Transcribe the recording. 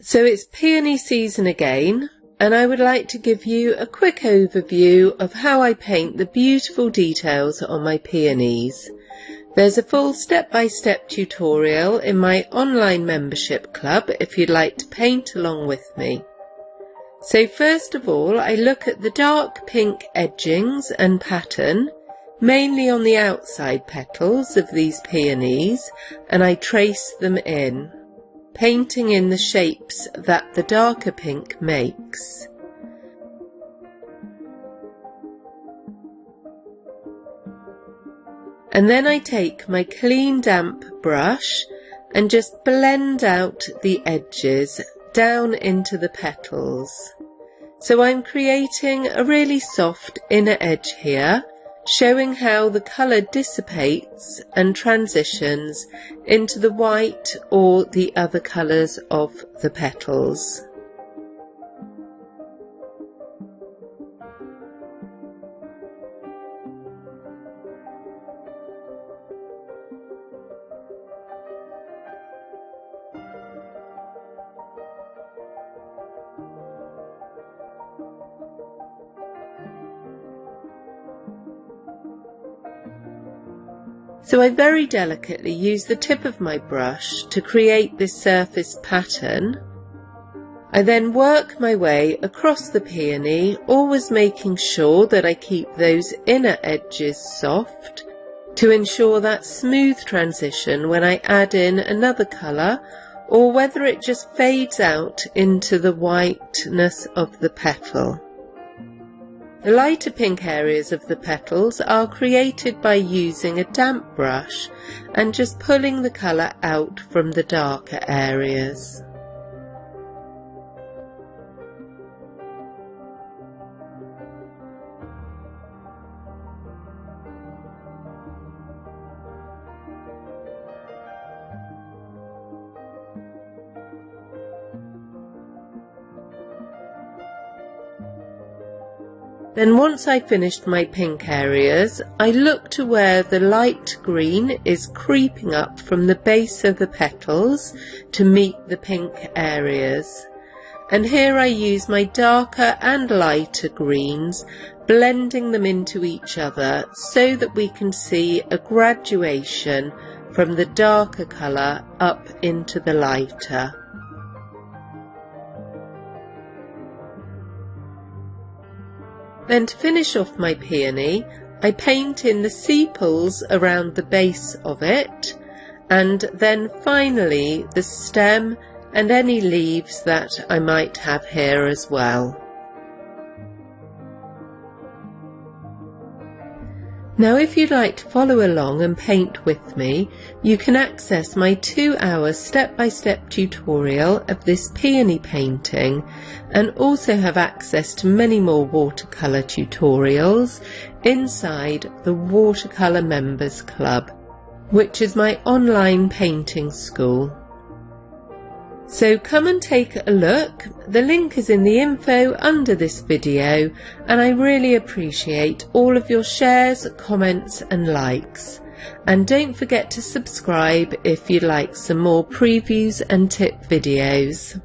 So it's peony season again, and I would like to give you a quick overview of how I paint the beautiful details on my peonies. There's a full step-by-step tutorial in my online membership club if you'd like to paint along with me. So first of all, I look at the dark pink edgings and pattern, mainly on the outside petals of these peonies, and I trace them in, painting in the shapes that the darker pink makes. And then I take my clean damp brush and just blend out the edges down into the petals. So I'm creating a really soft inner edge here, showing how the colour dissipates and transitions into the white or the other colours of the petals. So I very delicately use the tip of my brush to create this surface pattern. I then work my way across the peony, always making sure that I keep those inner edges soft to ensure that smooth transition when I add in another colour, or whether it just fades out into the whiteness of the petal. The lighter pink areas of the petals are created by using a damp brush and just pulling the colour out from the darker areas. Then once I've finished my pink areas, I look to where the light green is creeping up from the base of the petals to meet the pink areas. And here I use my darker and lighter greens, blending them into each other so that we can see a graduation from the darker colour up into the lighter. Then to finish off my peony, I paint in the sepals around the base of it, and then finally the stem and any leaves that I might have here as well. Now if you'd like to follow along and paint with me, you can access my 2-hour step-by-step tutorial of this peony painting, and also have access to many more watercolour tutorials inside the Watercolour Members Club, which is my online painting school. So come and take a look. The link is in the info under this video, and I really appreciate all of your shares, comments and likes. And don't forget to subscribe if you'd like some more previews and tip videos.